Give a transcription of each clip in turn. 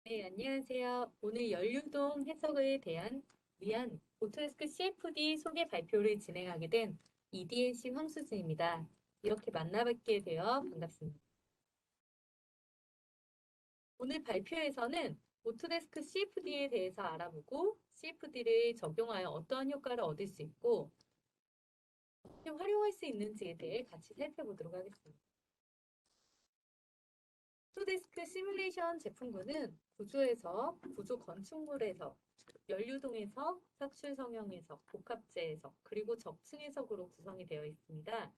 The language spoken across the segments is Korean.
네, 안녕하세요. 오늘 연류동 해석에 위한 오토데스크 CFD 소개 발표를 진행하게 된 EDNC 황수진입니다. 이렇게 만나뵙게 되어 반갑습니다. 오늘 발표에서는 오토데스크 CFD에 대해서 알아보고 CFD를 적용하여 어떠한 효과를 얻을 수 있고 어떻게 활용할 수 있는지에 대해 같이 살펴보도록 하겠습니다. 오토데스크 시뮬레이션 제품군은 구조 건축물에서 연류동 해석, 삭출 성형 해석, 복합재 해석, 그리고 적층 해석으로 구성이 되어 있습니다.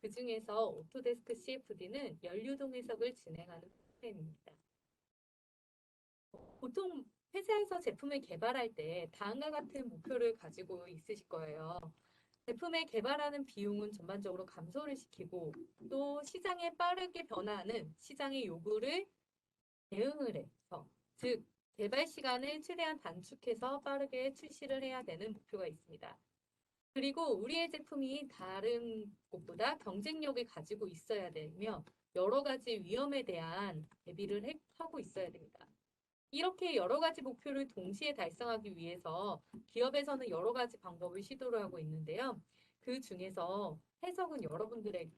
그 중에서 오토데스크 CFD는 연류동 해석을 진행하는 프로그램입니다. 보통 회사에서 제품을 개발할 때 다음과 같은 목표를 가지고 있으실 거예요. 제품을 개발하는 비용은 전반적으로 감소를 시키고 또 시장에 빠르게 변화하는 시장의 요구를 대응을 해서 즉 개발 시간을 최대한 단축해서 빠르게 출시를 해야 되는 목표가 있습니다. 그리고 우리의 제품이 다른 곳보다 경쟁력을 가지고 있어야 되며 여러 가지 위험에 대한 대비를 하고 있어야 됩니다. 이렇게 여러 가지 목표를 동시에 달성하기 위해서 기업에서는 여러 가지 방법을 시도를 하고 있는데요. 그 중에서 해석은 여러분들을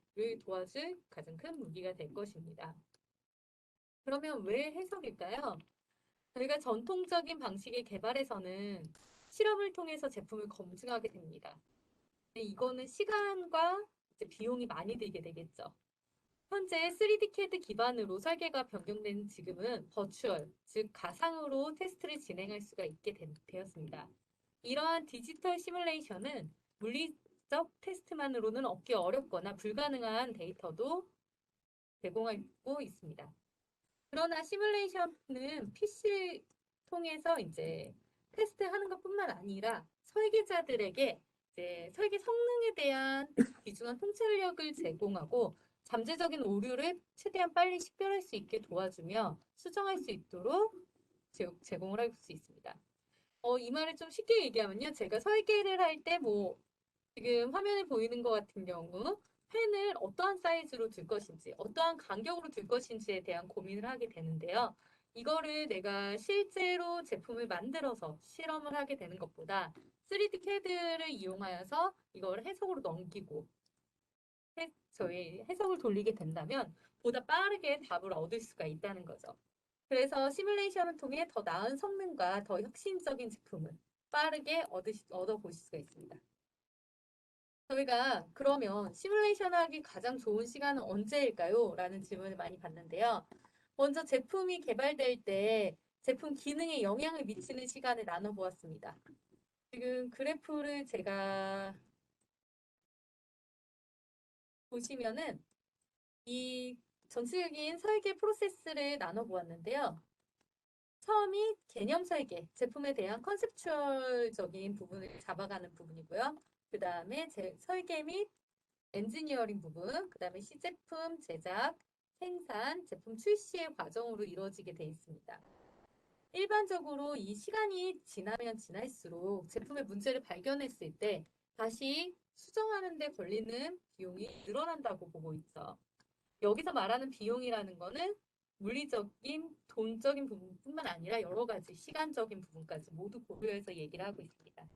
도와줄 가장 큰 무기가 될 것입니다. 그러면 왜 해석일까요? 저희가 전통적인 방식의 개발에서는 실험을 통해서 제품을 검증하게 됩니다. 근데 이거는 시간과 이제 비용이 많이 들게 되겠죠. 현재 3D CAD 기반으로 설계가 변경된 지금은 버추얼, 즉 가상으로 테스트를 진행할 수가 있게 되었습니다. 이러한 디지털 시뮬레이션은 물리적 테스트만으로는 얻기 어렵거나 불가능한 데이터도 제공하고 있습니다. 그러나 시뮬레이션은 PC 통해서 이제 테스트하는 것뿐만 아니라 설계자들에게 이제 설계 성능에 대한 귀중한 통찰력을 제공하고 잠재적인 오류를 최대한 빨리 식별할 수 있게 도와주며 수정할 수 있도록 제공을 할 수 있습니다. 이 말을 좀 쉽게 얘기하면요. 제가 설계를 할 때 지금 화면에 보이는 것 같은 경우 펜을 어떠한 사이즈로 둘 것인지, 어떠한 간격으로 둘 것인지에 대한 고민을 하게 되는데요. 이거를 내가 실제로 제품을 만들어서 실험을 하게 되는 것보다 3D CAD를 이용하여서 이걸 해석으로 넘기고 저희 해석을 돌리게 된다면 보다 빠르게 답을 얻을 수가 있다는 거죠. 그래서 시뮬레이션을 통해 더 나은 성능과 더 혁신적인 제품을 빠르게 얻어보실 수가 있습니다. 저희가 그러면 시뮬레이션 하기 가장 좋은 시간은 언제일까요? 라는 질문을 많이 받는데요. 먼저 제품이 개발될 때 제품 기능에 영향을 미치는 시간을 나눠보았습니다. 지금 그래프를 제가 보시면은 이 전체적인 설계 프로세스를 나눠보았는데요. 처음이 개념 설계, 제품에 대한 컨셉추얼적인 부분을 잡아가는 부분이고요. 그 다음에 설계 및 엔지니어링 부분, 그 다음에 시제품 제작, 생산, 제품 출시의 과정으로 이루어지게 되어 있습니다. 일반적으로 이 시간이 지나면 지날수록 제품의 문제를 발견했을 때 다시 수정하는 데 걸리는 비용이 늘어난다고 보고 있죠. 여기서 말하는 비용이라는 거는 물리적인, 돈적인 부분뿐만 아니라 여러 가지 시간적인 부분까지 모두 고려해서 얘기를 하고 있습니다.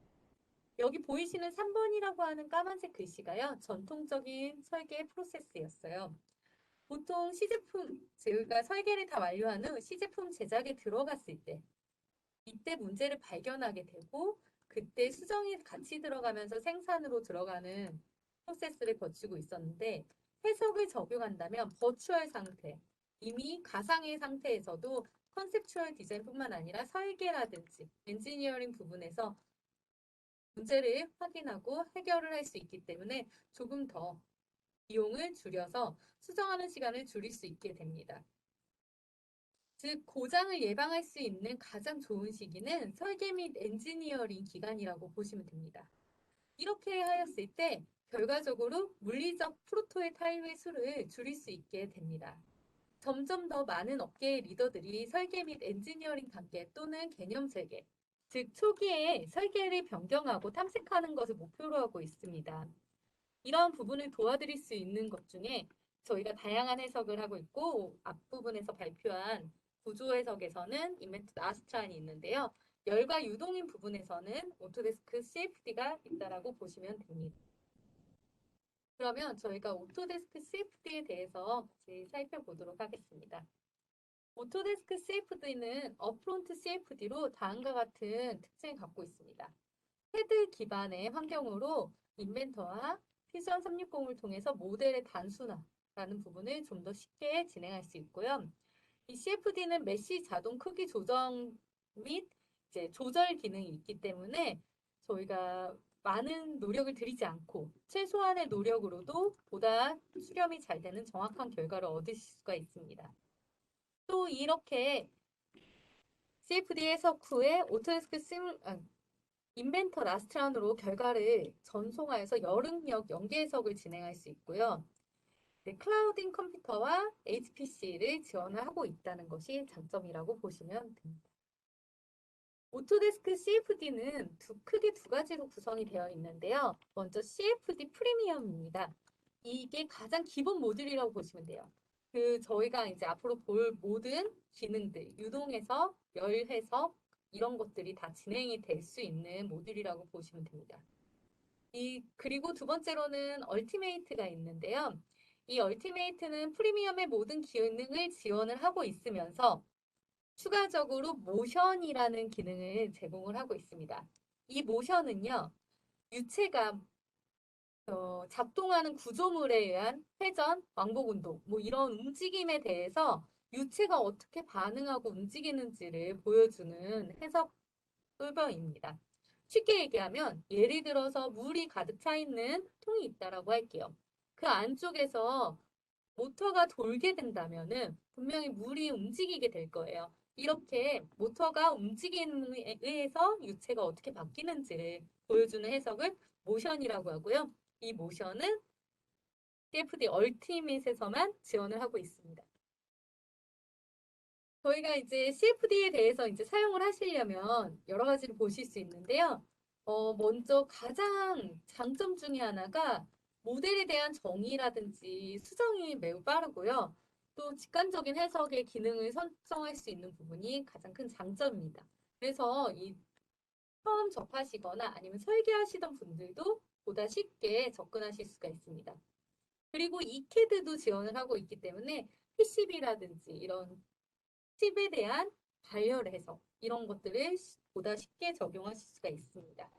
여기 보이시는 3번이라고 하는 까만색 글씨가요. 전통적인 설계 프로세스였어요. 보통 시제품, 저희가 설계를 다 완료한 후 시제품 제작에 들어갔을 때 이때 문제를 발견하게 되고 그때 수정이 같이 들어가면서 생산으로 들어가는 프로세스를 거치고 있었는데 해석을 적용한다면 버추얼 상태, 이미 가상의 상태에서도 컨셉추얼 디자인뿐만 아니라 설계라든지 엔지니어링 부분에서 문제를 확인하고 해결을 할 수 있기 때문에 조금 더 비용을 줄여서 수정하는 시간을 줄일 수 있게 됩니다. 즉, 고장을 예방할 수 있는 가장 좋은 시기는 설계 및 엔지니어링 기간이라고 보시면 됩니다. 이렇게 하였을 때 결과적으로 물리적 프로토의 타입의 수를 줄일 수 있게 됩니다. 점점 더 많은 업계의 리더들이 설계 및 엔지니어링 단계 또는 개념 설계, 즉 초기에 설계를 변경하고 탐색하는 것을 목표로 하고 있습니다. 이러한 부분을 도와드릴 수 있는 것 중에 저희가 다양한 해석을 하고 있고 앞부분에서 발표한 구조 해석에서는 인벤트 아스트란이 있는데요. 열과 유동인 부분에서는 오토데스크 CFD가 있다라고 보시면 됩니다. 그러면 저희가 오토데스크 CFD에 대해서 같이 살펴보도록 하겠습니다. 오토데스크 CFD는 업프론트 CFD로 다음과 같은 특징을 갖고 있습니다. 헤드 기반의 환경으로 인벤터와 퓨전 360을 통해서 모델의 단순화라는 부분을 좀 더 쉽게 진행할 수 있고요. 이 CFD는 메시 자동 크기 조정 및 이제 조절 기능이 있기 때문에 저희가 많은 노력을 들이지 않고 최소한의 노력으로도 보다 수렴이 잘 되는 정확한 결과를 얻으실 수가 있습니다. 또 이렇게 CFD 해석 후에 오토데스크 인벤터 라스트란으로 결과를 전송하여서 여능력 연계 해석을 진행할 수 있고요. 네, 클라우딩 컴퓨터와 HPC를 지원을 하고 있다는 것이 장점이라고 보시면 됩니다. 오토데스크 CFD는 크게 두 가지로 구성이 되어 있는데요. 먼저 CFD 프리미엄입니다. 이게 가장 기본 모듈이라고 보시면 돼요. 저희가 이제 앞으로 볼 모든 기능들, 유동해석, 열해석 이런 것들이 다 진행이 될 수 있는 모듈이라고 보시면 됩니다. 그리고 두 번째로는 얼티메이트가 있는데요. 이 얼티메이트는 프리미엄의 모든 기능을 지원을 하고 있으면서 추가적으로 모션이라는 기능을 제공을 하고 있습니다. 이 모션은요, 유체가 작동하는 구조물에 의한 회전, 왕복 운동, 뭐 이런 움직임에 대해서 유체가 어떻게 반응하고 움직이는지를 보여주는 해석 솔버입니다. 쉽게 얘기하면 예를 들어서 물이 가득 차 있는 통이 있다라고 할게요. 그 안쪽에서 모터가 돌게 된다면은 분명히 물이 움직이게 될 거예요. 이렇게 모터가 움직임에 의해서 유체가 어떻게 바뀌는지를 보여주는 해석을 모션이라고 하고요. 이 모션은 CFD 얼티밋에서만 지원을 하고 있습니다. 저희가 이제 CFD에 대해서 이제 사용을 하시려면 여러 가지를 보실 수 있는데요. 먼저 가장 장점 중에 하나가 모델에 대한 정의라든지 수정이 매우 빠르고요. 또 직관적인 해석의 기능을 설정할 수 있는 부분이 가장 큰 장점입니다. 그래서 처음 접하시거나 아니면 설계하시던 분들도 보다 쉽게 접근하실 수가 있습니다. 그리고 이캐드도 지원을 하고 있기 때문에 PCB라든지 이런 팁에 대한 발열 해석 이런 것들을 보다 쉽게 적용하실 수가 있습니다.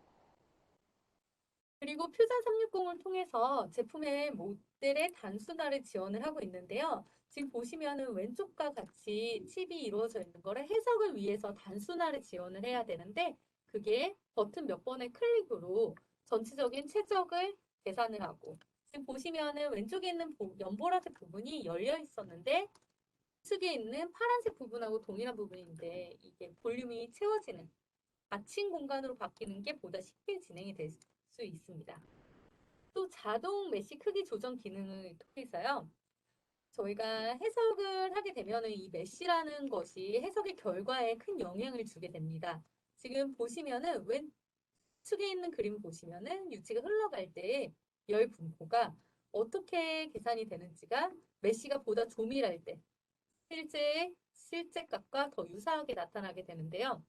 그리고 퓨전 360을 통해서 제품의 모델의 단순화를 지원을 하고 있는데요. 지금 보시면은 왼쪽과 같이 칩이 이루어져 있는 거를 해석을 위해서 단순화를 지원을 해야 되는데 그게 버튼 몇 번의 클릭으로 전체적인 최적을 계산을 하고 지금 보시면은 왼쪽에 있는 연보라색 부분이 열려 있었는데 측에 있는 파란색 부분하고 동일한 부분인데 이게 볼륨이 채워지는 닫힌 공간으로 바뀌는 게 보다 쉽게 진행이 될 수 있습니다. 또 자동 메시 크기 조정 기능을 통해서요. 저희가 해석을 하게 되면은 이 메시라는 것이 해석의 결과에 큰 영향을 주게 됩니다. 지금 보시면은 왼측에 있는 그림 보시면은 유치가 흘러갈 때 열 분포가 어떻게 계산이 되는지가 메시가 보다 조밀할 때 실제 값과 더 유사하게 나타나게 되는데요.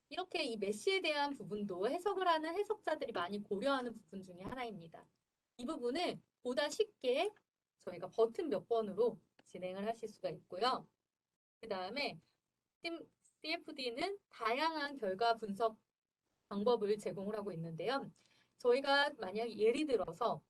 이렇게 이 메시에 대한 부분도 해석을 하는 해석자들이 많이 고려하는 부분 중에 하나입니다. 이 부분을 보다 쉽게 저희가 버튼 몇 번으로 진행을 하실 수가 있고요. 그 다음에 CFD는 다양한 결과 분석 방법을 제공을 하고 있는데요. 저희가 만약 예를 들어서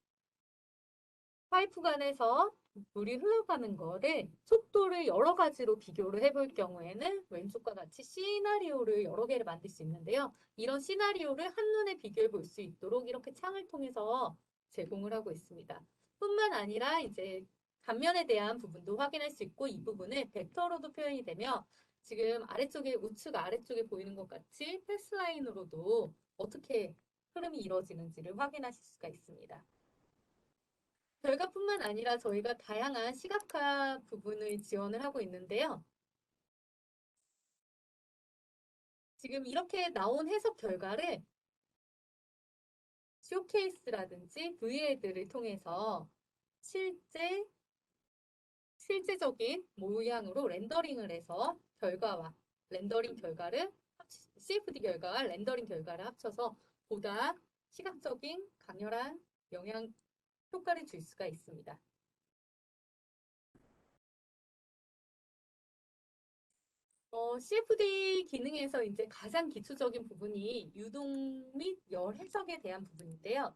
파이프관에서 물이 흘러가는 거를 속도를 여러 가지로 비교를 해볼 경우에는 왼쪽과 같이 시나리오를 여러 개를 만들 수 있는데요. 이런 시나리오를 한눈에 비교해 볼 수 있도록 이렇게 창을 통해서 제공을 하고 있습니다. 뿐만 아니라 이제 단면에 대한 부분도 확인할 수 있고 이 부분을 벡터로도 표현이 되며 지금 아래쪽에 우측 아래쪽에 보이는 것 같이 패스라인으로도 어떻게 흐름이 이루어지는지를 확인하실 수가 있습니다. 결과뿐만 아니라 저희가 다양한 시각화 부분을 지원을 하고 있는데요. 지금 이렇게 나온 해석 결과를 쇼케이스라든지 VA들을 통해서 실제 실제적인 모양으로 렌더링을 해서 렌더링 결과를 CFD 결과와 렌더링 결과를 합쳐서 보다 시각적인 강렬한 영향 효과를 줄 수가 있습니다. CFD 기능에서 이제 가장 기초적인 부분이 유동 및 열 해석에 대한 부분인데요.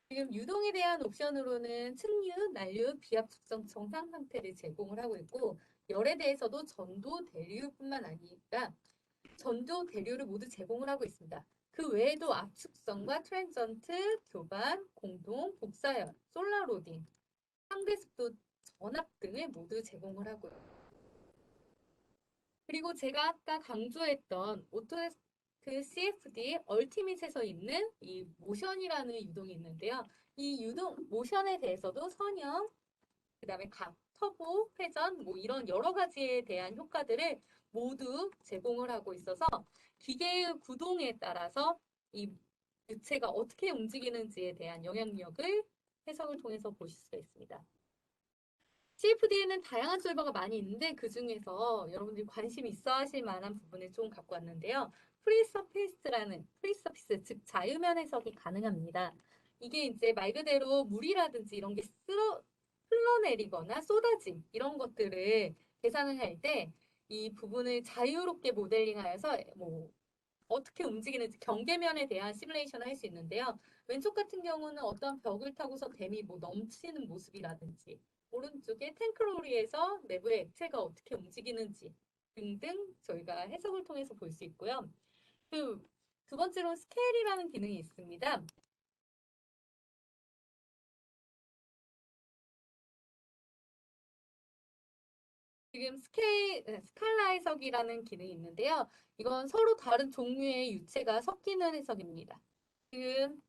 지금 유동에 대한 옵션으로는 측류, 난류, 비압 측정 정상 상태를 제공을 하고 있고 열에 대해서도 전도, 대류뿐만 아니라 전도, 대류를 모두 제공을 하고 있습니다. 그 외에도 압축성과 트랜전트, 교반, 공동, 복사열, 솔라로딩, 상대습도 전압 등을 모두 제공을 하고요. 그리고 제가 아까 강조했던 오토데스크 CFD 얼티밋에서 있는 이 모션이라는 유동이 있는데요. 이 유동 모션에 대해서도 선형, 그다음에 각, 터보, 회전 뭐 이런 여러 가지에 대한 효과들을 모두 제공을 하고 있어서 기계의 구동에 따라서 이 유체가 어떻게 움직이는지에 대한 영향력을 해석을 통해서 보실 수가 있습니다. CFD에는 다양한 솔버가 많이 있는데 그중에서 여러분들이 관심 있어 하실 만한 부분을 좀 갖고 왔는데요. 프리서피스, 즉 자유면 해석이 가능합니다. 이게 이제 말 그대로 물이라든지 이런 게 흘러내리거나 쏟아짐 이런 것들을 계산을 할 때 이 부분을 자유롭게 모델링하여서 뭐 어떻게 움직이는지 경계면에 대한 시뮬레이션을 할 수 있는데요. 왼쪽 같은 경우는 어떤 벽을 타고서 댐이 뭐 넘치는 모습이라든지 오른쪽에 탱크로리에서 내부의 액체가 어떻게 움직이는지 등등 저희가 해석을 통해서 볼 수 있고요. 두 번째로 스케일이라는 기능이 있습니다. 지금 스칼라 해석이라는 기능이 있는데요. 이건 서로 다른 종류의 유체가 섞이는 해석입니다. 지금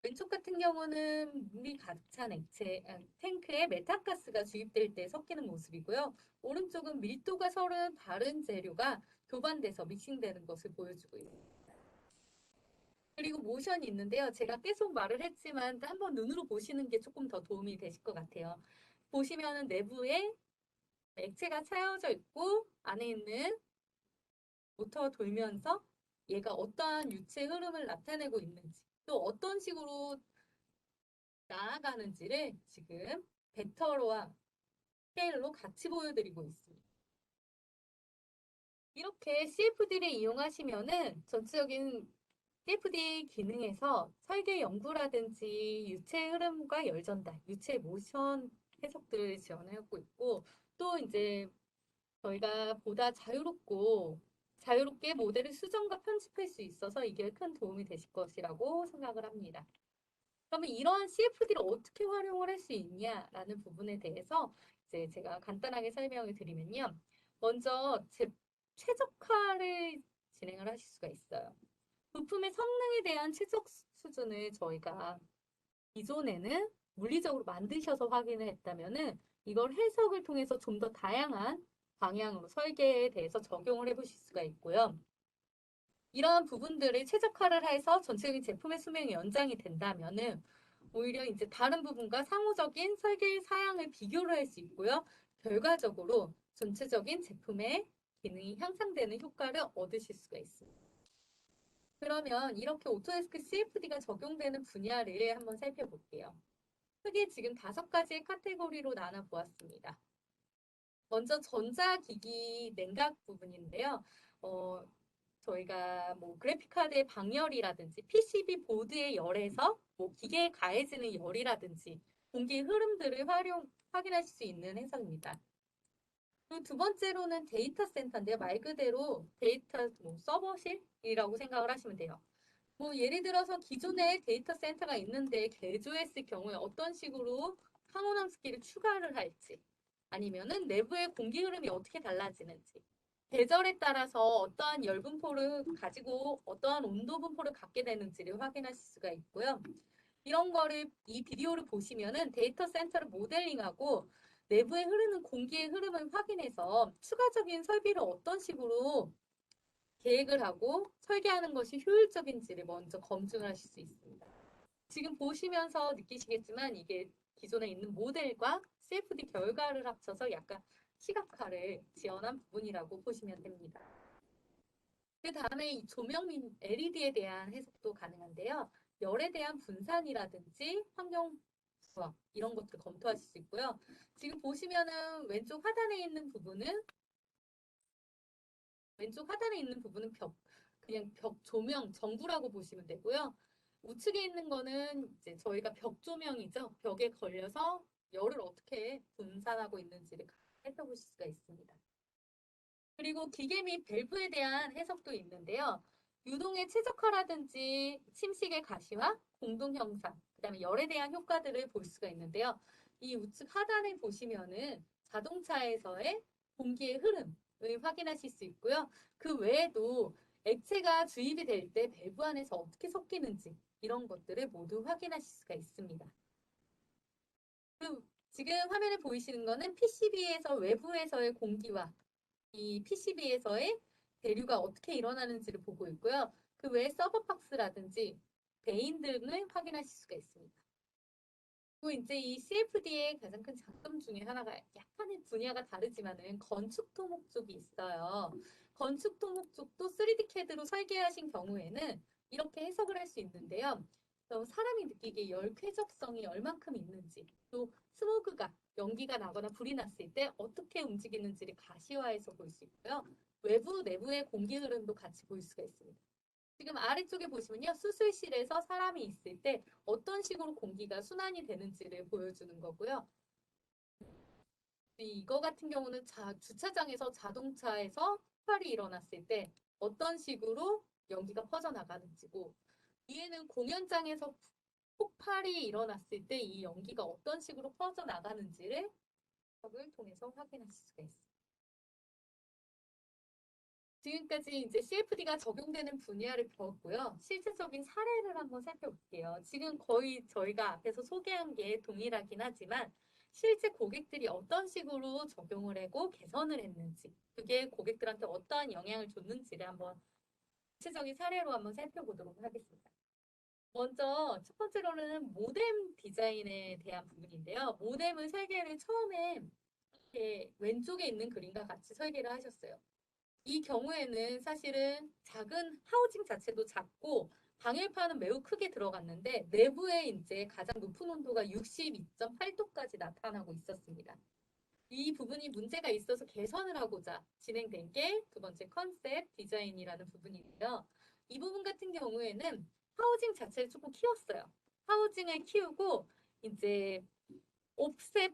왼쪽 같은 경우는 물이 가득 찬 탱크에 메탄가스가 주입될 때 섞이는 모습이고요. 오른쪽은 밀도가 서로 다른 재료가 교반돼서 믹싱되는 것을 보여주고 있습니다. 그리고 모션이 있는데요. 제가 계속 말을 했지만 한번 눈으로 보시는 게 조금 더 도움이 되실 것 같아요. 보시면은 내부에 액체가 차여져 있고 안에 있는 모터가 돌면서 얘가 어떠한 유체 흐름을 나타내고 있는지 또 어떤 식으로 나아가는지를 지금 벡터와 스케일로 같이 보여드리고 있습니다. 이렇게 CFD를 이용하시면은 전체적인 CFD 기능에서 설계 연구라든지 유체 흐름과 열 전달, 유체 모션 해석들을 지원하고 있고 또 이제 저희가 보다 자유롭게 모델을 수정과 편집할 수 있어서 이게 큰 도움이 되실 것이라고 생각을 합니다. 그러면 이러한 CFD를 어떻게 활용을 할 수 있냐라는 부분에 대해서 이제 제가 간단하게 설명을 드리면요. 먼저 최적화를 진행을 하실 수가 있어요. 부품의 성능에 대한 최적 수준을 저희가 기존에는 물리적으로 만드셔서 확인을 했다면은 이걸 해석을 통해서 좀 더 다양한 방향으로 설계에 대해서 적용을 해보실 수가 있고요. 이러한 부분들을 최적화를 해서 전체적인 제품의 수명이 연장이 된다면은 오히려 이제 다른 부분과 상호적인 설계 사양을 비교를 할 수 있고요. 결과적으로 전체적인 제품의 기능이 향상되는 효과를 얻으실 수가 있습니다. 그러면 이렇게 오토데스크 CFD가 적용되는 분야를 한번 살펴볼게요. 크게 지금 5가지의 카테고리로 나눠 보았습니다. 먼저 전자기기 냉각 부분인데요. 저희가 뭐 그래픽카드의 방열이라든지 PCB 보드의 열에서 뭐 기계에 가해지는 열이라든지 공기 흐름들을 확인할 수 있는 해석입니다. 그리고 두 번째로는 데이터 센터인데요. 말 그대로 데이터 서버실이라고 생각을 하시면 돼요. 뭐 예를 들어서 기존에 데이터 센터가 있는데 개조했을 경우에 어떤 식으로 항원암스키를 추가를 할지 아니면은 내부의 공기 흐름이 어떻게 달라지는지 계절에 따라서 어떠한 열 분포를 가지고 어떠한 온도 분포를 갖게 되는지를 확인하실 수가 있고요. 이런 거를 이 비디오를 보시면은 데이터 센터를 모델링하고 내부에 흐르는 공기의 흐름을 확인해서 추가적인 설비를 어떤 식으로 계획을 하고 설계하는 것이 효율적인지를 먼저 검증을 하실 수 있습니다. 지금 보시면서 느끼시겠지만 이게 기존에 있는 모델과 CFD 결과를 합쳐서 약간 시각화를 지원한 부분이라고 보시면 됩니다. 그 다음에 이 조명 및 LED에 대한 해석도 가능한데요. 열에 대한 분산이라든지 환경 부합 이런 것들 검토하실 수 있고요. 지금 보시면은 왼쪽 하단에 있는 부분은 그냥 벽 조명 전구라고 보시면 되고요. 우측에 있는 거는 이제 저희가 벽 조명이죠. 벽에 걸려서 열을 어떻게 분산하고 있는지를 살펴보실 수가 있습니다. 그리고 기계 및 밸브에 대한 해석도 있는데요. 유동의 최적화라든지 침식의 가시화, 공동 형상, 그다음에 열에 대한 효과들을 볼 수가 있는데요. 이 우측 하단에 보시면은 자동차에서의 공기의 흐름을 확인하실 수 있고요. 그 외에도 액체가 주입이 될 때 밸브 안에서 어떻게 섞이는지 이런 것들을 모두 확인하실 수가 있습니다. 지금 화면에 보이시는 거는 PCB에서 외부에서의 공기와 이 PCB에서의 대류가 어떻게 일어나는지를 보고 있고요. 그 외에 서버박스라든지 베인 등을 확인하실 수가 있습니다. 그리고 이제 이 CFD의 가장 큰 장점 중에 하나가 약간의 분야가 다르지만은 건축 토목 쪽이 있어요. 건축 토목 쪽도 3D CAD로 설계하신 경우에는 이렇게 해석을 할 수 있는데요. 사람이 느끼기에 열 쾌적성이 얼만큼 있는지, 또 스모그가 연기가 나거나 불이 났을 때 어떻게 움직이는지를 가시화해서 볼 수 있고요. 외부, 내부의 공기 흐름도 같이 볼 수가 있습니다. 지금 아래쪽에 보시면요. 수술실에서 사람이 있을 때 어떤 식으로 공기가 순환이 되는지를 보여주는 거고요. 이거 같은 경우는 주차장에서 자동차에서 폭발이 일어났을 때 어떤 식으로 연기가 퍼져나가는지고, 위에는 공연장에서 폭발이 일어났을 때 이 연기가 어떤 식으로 퍼져나가는지를 을 통해서 확인하실 수가 있습니다. 지금까지 이제 CFD가 적용되는 분야를 배웠고요. 실제적인 사례를 한번 살펴볼게요. 지금 거의 저희가 앞에서 소개한 게 동일하긴 하지만 실제 고객들이 어떤 식으로 적용을 하고 개선을 했는지, 그게 고객들한테 어떠한 영향을 줬는지를 한번 구체적인 사례로 한번 살펴보도록 하겠습니다. 먼저 첫 번째로는 모뎀 디자인에 대한 부분인데요. 모뎀을 설계를 처음에 이렇게 왼쪽에 있는 그림과 같이 설계를 하셨어요. 이 경우에는 사실은 작은 하우징 자체도 작고 방열판은 매우 크게 들어갔는데 내부에 이제 가장 높은 온도가 62.8도까지 나타나고 있었습니다. 이 부분이 문제가 있어서 개선을 하고자 진행된 게 두 번째 컨셉 디자인이라는 부분이고요. 이 부분 같은 경우에는 하우징 자체를 조금 키웠어요. 하우징을 키우고 이제 오프셋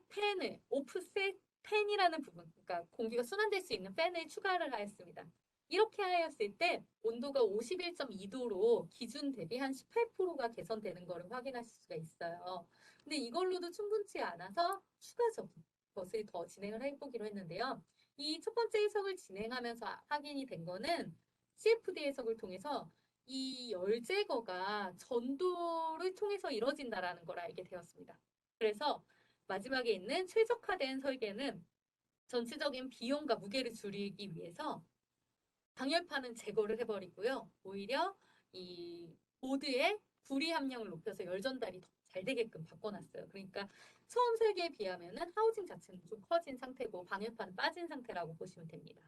팬이라는 부분, 그러니까 공기가 순환될 수 있는 팬을 추가를 하였습니다. 이렇게 하였을 때 온도가 51.2도로 기준 대비 한 18%가 개선되는 것을 확인하실 수가 있어요. 근데 이걸로도 충분치 않아서 추가적인 것을 더 진행을 해보기로 했는데요. 이 첫 번째 해석을 진행하면서 확인이 된 거는 CFD 해석을 통해서 이 열 제거가 전도를 통해서 이루어진다라는 걸 알게 되었습니다. 그래서 마지막에 있는 최적화된 설계는 전체적인 비용과 무게를 줄이기 위해서 방열판은 제거를 해버리고요. 오히려 이 보드의 구리 함량을 높여서 열 전달이 더 잘 되게끔 바꿔놨어요. 그러니까 처음 설계에 비하면은 하우징 자체는 좀 커진 상태고 방열판은 빠진 상태라고 보시면 됩니다.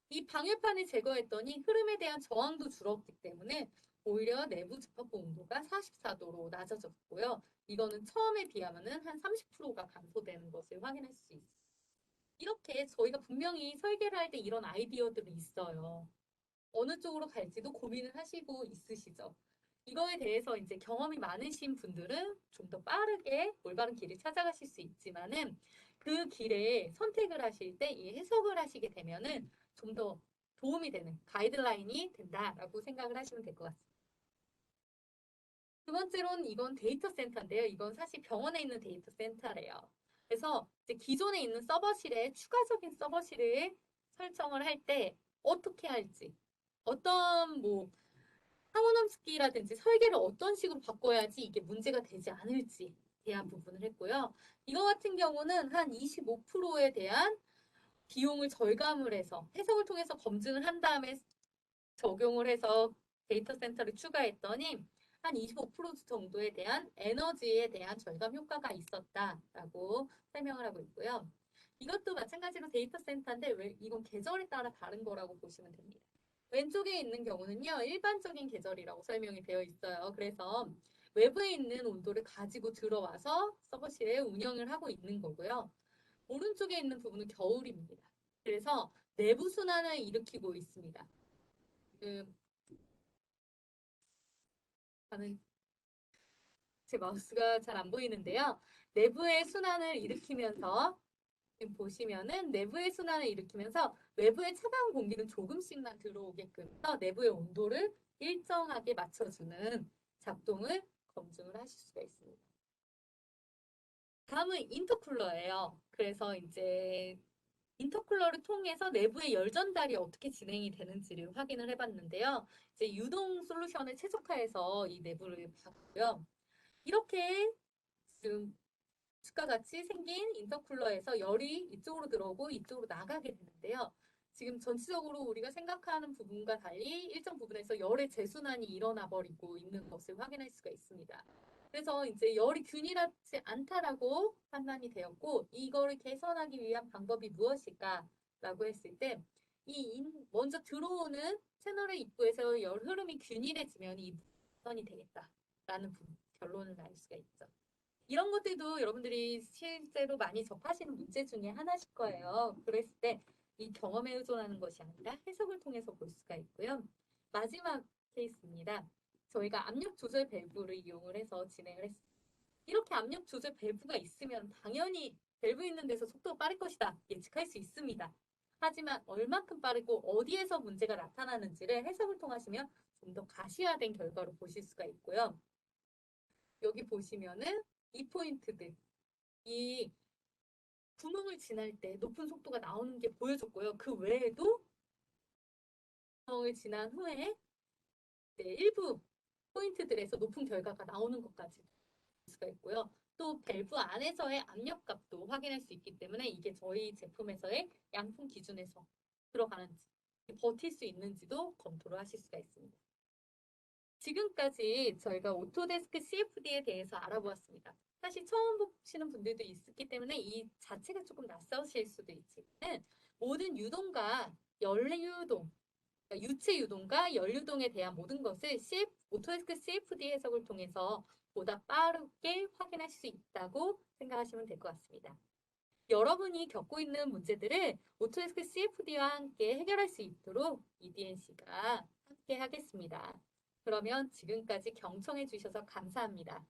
이 방열판을 제거했더니 흐름에 대한 저항도 줄었기 때문에 오히려 내부 집합부 온도가 44도로 낮아졌고요. 이거는 처음에 비하면은 한 30%가 감소되는 것을 확인할 수 있어요. 이렇게 저희가 분명히 설계를 할 때 이런 아이디어들이 있어요. 어느 쪽으로 갈지도 고민을 하시고 있으시죠. 이거에 대해서 이제 경험이 많으신 분들은 좀 더 빠르게 올바른 길을 찾아가실 수 있지만은 그 길에 선택을 하실 때 이 해석을 하시게 되면은 좀 더 도움이 되는 가이드라인이 된다라고 생각을 하시면 될 것 같습니다. 두 번째로는 이건 데이터 센터인데요. 이건 사실 병원에 있는 데이터 센터래요. 그래서 이제 기존에 있는 서버실에 추가적인 서버실을 설정을 할 때 어떻게 할지, 어떤 뭐 상호남스키라든지 설계를 어떤 식으로 바꿔야지 이게 문제가 되지 않을지 대한 부분을 했고요. 이거 같은 경우는 한 25%에 대한 비용을 절감을 해서 해석을 통해서 검증을 한 다음에 적용을 해서 데이터 센터를 추가했더니 한 25% 정도에 대한 에너지에 대한 절감 효과가 있었다라고 설명을 하고 있고요. 이것도 마찬가지로 데이터 센터인데 이건 계절에 따라 다른 거라고 보시면 됩니다. 왼쪽에 있는 경우는요, 일반적인 계절이라고 설명이 되어 있어요. 그래서 외부에 있는 온도를 가지고 들어와서 서버실에 운영을 하고 있는 거고요. 오른쪽에 있는 부분은 겨울입니다. 그래서 내부 순환을 일으키고 있습니다. 저는 제 마우스가 잘 안 보이는데요. 내부의 순환을 일으키면서 지금 보시면은 내부의 순환을 일으키면서 외부의 차가운 공기는 조금씩만 들어오게끔 해서 내부의 온도를 일정하게 맞춰주는 작동을 검증을 하실 수가 있습니다. 다음은 인터쿨러예요. 그래서 이제 인터쿨러를 통해서 내부의 열 전달이 어떻게 진행이 되는지를 확인을 해봤는데요. 이제 유동 솔루션을 최적화해서 이 내부를 봤고요. 이렇게 지금 과 같이 생긴 인터쿨러에서 열이 이쪽으로 들어오고 이쪽으로 나가게 되는데요. 지금 전체적으로 우리가 생각하는 부분과 달리 일정 부분에서 열의 재순환이 일어나 버리고 있는 것을 확인할 수가 있습니다. 그래서 이제 열이 균일하지 않다라고 판단이 되었고 이거를 개선하기 위한 방법이 무엇일까라고 했을 때 먼저 들어오는 채널의 입구에서 열 흐름이 균일해지면 이 개선이 되겠다라는 결론을 날 수가 있죠. 이런 것들도 여러분들이 실제로 많이 접하시는 문제 중에 하나실 거예요. 그랬을 때 이 경험에 의존하는 것이 아니라 해석을 통해서 볼 수가 있고요. 마지막 케이스입니다. 저희가 압력 조절 밸브를 이용을 해서 진행을 했습니다. 이렇게 압력 조절 밸브가 있으면 당연히 밸브 있는 데서 속도가 빠를 것이다 예측할 수 있습니다. 하지만 얼마큼 빠르고 어디에서 문제가 나타나는지를 해석을 통하시면 좀 더 가시화된 결과로 보실 수가 있고요. 여기 보시면은 이 포인트들, 이 구멍을 지날 때 높은 속도가 나오는 게 보여줬고요. 그 외에도 구멍을 지난 후에 일부 포인트들에서 높은 결과가 나오는 것까지 볼 수가 있고요. 또 밸브 안에서의 압력값도 확인할 수 있기 때문에 이게 저희 제품에서의 양품 기준에서 들어가는지 버틸 수 있는지도 검토를 하실 수가 있습니다. 지금까지 저희가 오토데스크 CFD에 대해서 알아보았습니다. 사실 처음 보시는 분들도 있기 때문에 이 자체가 조금 낯서실 수도 있지만 모든 유동과 연유동, 그러니까 유체 유동과 연유동에 대한 모든 것을 오토데스크 CFD 해석을 통해서 보다 빠르게 확인할 수 있다고 생각하시면 될 것 같습니다. 여러분이 겪고 있는 문제들을 오토데스크 CFD와 함께 해결할 수 있도록 EDNC가 함께 하겠습니다. 그러면 지금까지 경청해 주셔서 감사합니다.